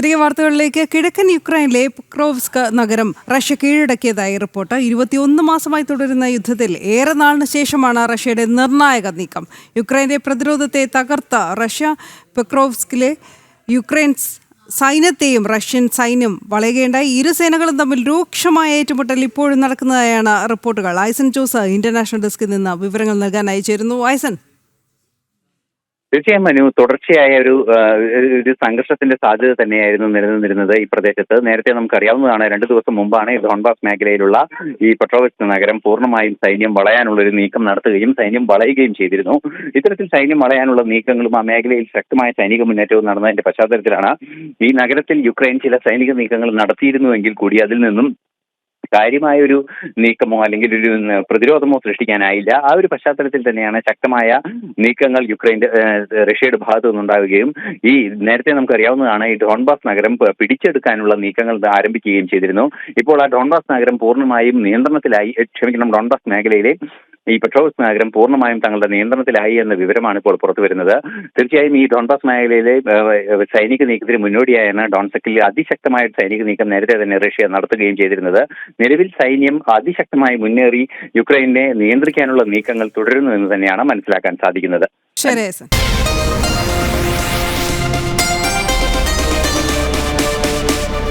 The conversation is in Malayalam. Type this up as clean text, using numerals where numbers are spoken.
തിരികെ വാർത്തകളിലേക്ക്. കിഴക്കൻ യുക്രൈനിലെ പൊക്രോവ്സ്ക് നഗരം റഷ്യ കീഴടക്കിയതായി റിപ്പോർട്ട്. 21 മാസമായി തുടരുന്ന യുദ്ധത്തിൽ ഏറെ നാളിന് ശേഷമാണ് റഷ്യയുടെ നിർണായക നീക്കം. യുക്രൈന്റെ പ്രതിരോധത്തെ തകർത്ത റഷ്യ പൊക്രോവ്സ്കിലെ യുക്രൈൻ സൈന്യത്തെയും റഷ്യൻ സൈന്യം വളയുകയുണ്ടായി. ഇരു സേനകളും തമ്മിൽ രൂക്ഷമായ ഏറ്റുമുട്ടൽ ഇപ്പോഴും നടക്കുന്നതായാണ് റിപ്പോർട്ടുകൾ. ഐസൻ ജോസ് ഇന്റർനാഷണൽ ഡെസ്കിൽ നിന്ന് വിവരങ്ങൾ നൽകാനായി ചേരുന്നു. ഐസൻ. തീർച്ചയായും മനു, തുടർച്ചയായ ഒരു സംഘർഷത്തിന്റെ സാധ്യത തന്നെയായിരുന്നു നിലനിന്നിരുന്നത് ഈ പ്രദേശത്ത്. നേരത്തെ നമുക്കറിയാവുന്നതാണ്, 2 ദിവസം മുമ്പാണ് ഡോൺബാസ് മേഖലയിലുള്ള ഈ പൊക്രോവ്സ്ക് നഗരം പൂർണ്ണമായും സൈന്യം വളയാനുള്ള ഒരു നീക്കം നടത്തുകയും സൈന്യം വളയുകയും ചെയ്തിരുന്നു. ഇത്തരത്തിൽ സൈന്യം വളയാനുള്ള നീക്കങ്ങളും ആ മേഖലയിൽ ശക്തമായ സൈനിക മുന്നേറ്റവും നടന്നതിന്റെ പശ്ചാത്തലത്തിലാണ് ഈ നഗരത്തിൽ യുക്രൈൻ ചില സൈനിക നീക്കങ്ങൾ നടത്തിയിരുന്നുവെങ്കിൽ കൂടി അതിൽ നിന്നും കാര്യമായൊരു നീക്കമോ അല്ലെങ്കിൽ ഒരു പ്രതിരോധമോ സൃഷ്ടിക്കാനായില്ല. ആ ഒരു പശ്ചാത്തലത്തിൽ തന്നെയാണ് ശക്തമായ നീക്കങ്ങൾ റഷ്യയുടെ ഭാഗത്തു നിന്നുണ്ടാവുകയും ഈ നേരത്തെ നമുക്കറിയാവുന്നതാണ്, ഈ ഡോൺബാസ് നഗരം പിടിച്ചെടുക്കാനുള്ള നീക്കങ്ങൾ ആരംഭിക്കുകയും ചെയ്തിരുന്നു. ഇപ്പോൾ ആ ഡോൺബാസ് നഗരം പൂർണ്ണമായും ഡോൺബാസ് മേഖലയിലെ ഈ പൊക്രോവ്സ്ക് നഗരം പൂർണ്ണമായും തങ്ങളുടെ നിയന്ത്രണത്തിലായി എന്ന വിവരമാണ് ഇപ്പോൾ പുറത്തു വരുന്നത്. തീർച്ചയായും ഈ ഡോൺബാസ് മേഖലയിലെ സൈനിക നീക്കത്തിന് മുന്നോടിയായാണ് ഡോൺസക്കിൽ അതിശക്തമായ സൈനിക നീക്കം നേരത്തെ തന്നെ റഷ്യ നടത്തുകയും ചെയ്തിരുന്നത്. നിലവിൽ സൈന്യം അതിശക്തമായി മുന്നേറി യുക്രൈനെ നിയന്ത്രിക്കാനുള്ള നീക്കങ്ങൾ തുടരുന്നു എന്ന് തന്നെയാണ് മനസ്സിലാക്കാൻ സാധിക്കുന്നത്. ശരി.